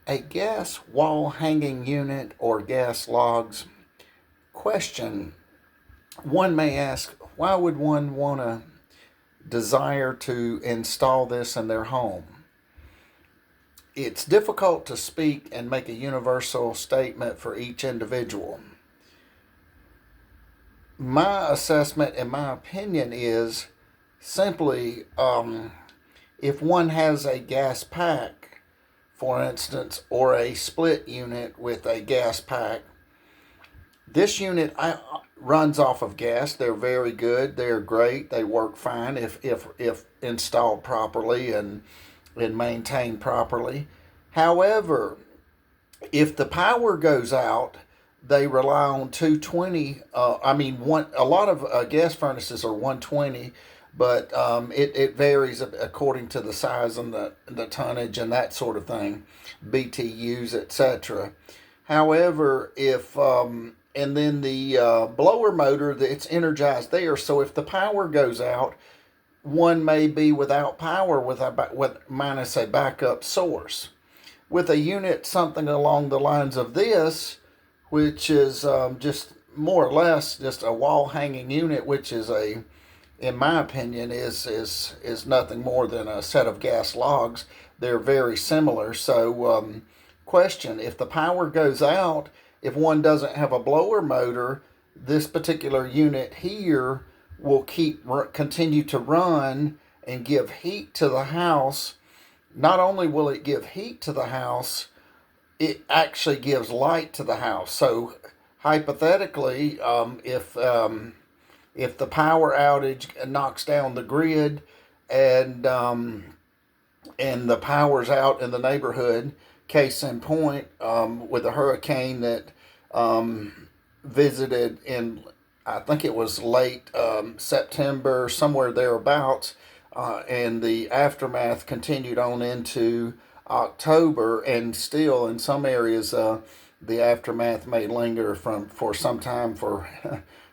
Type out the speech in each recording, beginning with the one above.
A gas wall hanging unit or gas logs. Question. One may ask, why would one want to desire to install this in their home? It's difficult to speak and make a universal statement for each individual. My assessment and my opinion is simply if one has a gas pack, for instance, or a split unit with a gas pack, this unit runs off of gas. They're very good. They're great. They work fine if installed properly and maintained properly. However, if the power goes out, they rely on 220. A lot of gas furnaces are 120, but it varies according to the size and the tonnage and that sort of thing, BTUs, etc. However, if and then the blower motor, it's energized there. So if the power goes out, one may be without power with minus a backup source. With a unit something along the lines of this, which is just more or less just a wall hanging unit, which is in my opinion, is nothing more than a set of gas logs. They're very similar. So, question: if the power goes out, if one doesn't have a blower motor, this particular unit here will continue to run and give heat to the house. Not only will it give heat to the house, it actually gives light to the house. So hypothetically, if the power outage knocks down the grid and the power's out in the neighborhood, case in point, with a hurricane that visited in, I think it was late September, somewhere thereabouts, and the aftermath continued on into October, and still in some areas the aftermath may linger for some time, for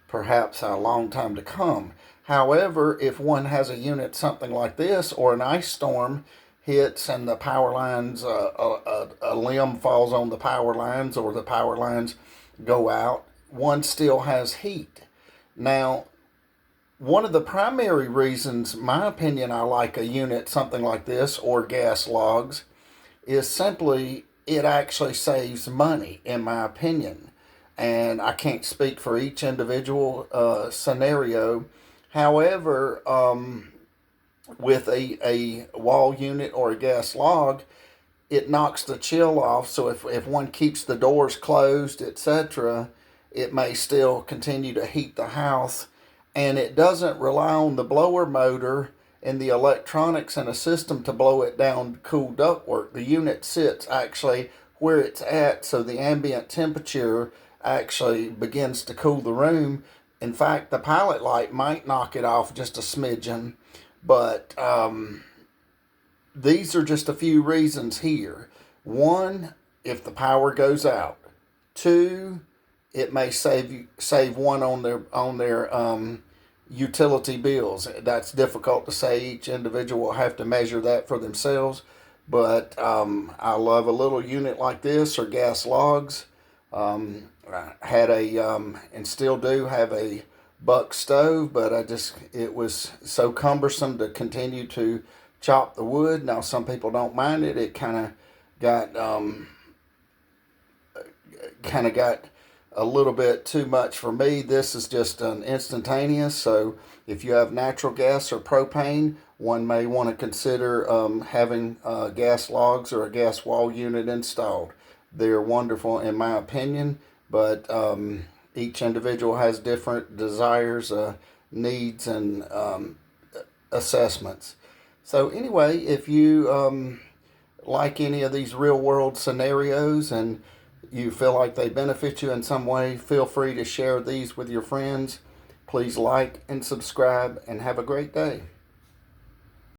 perhaps a long time to come. However, if one has a unit something like this, or an ice storm hits and the power lines, a limb falls on the power lines, or the power lines go out, one still has heat. Now, one of the primary reasons, my opinion, I like a unit something like this or gas logs is simply it actually saves money, in my opinion. And I can't speak for each individual scenario. However, with a wall unit or a gas log, it knocks the chill off. So if one keeps the doors closed, etc., it may still continue to heat the house. And it doesn't rely on the blower motor and the electronics in a system to blow it down to cool ductwork. The unit sits actually where it's at, so the ambient temperature actually begins to cool the room. In fact, the pilot light might knock it off just a smidgen, but these are just a few reasons here. One, if the power goes out. Two, it may save one on their utility bills. That's difficult to say. Each individual will have to measure that for themselves. But I love a little unit like this or gas logs. I had and still do have a buck stove, but it was so cumbersome to continue to chop the wood. Now some people don't mind it. It kind of got a little bit too much for me. This is just an instantaneous. So if you have natural gas or propane, one may want to consider having gas logs or a gas wall unit installed. They're wonderful in my opinion, but each individual has different desires, needs, and assessments. So anyway, if you like any of these real world scenarios and you feel like they benefit you in some way, feel free to share these with your friends. Please like and subscribe, and have a great day.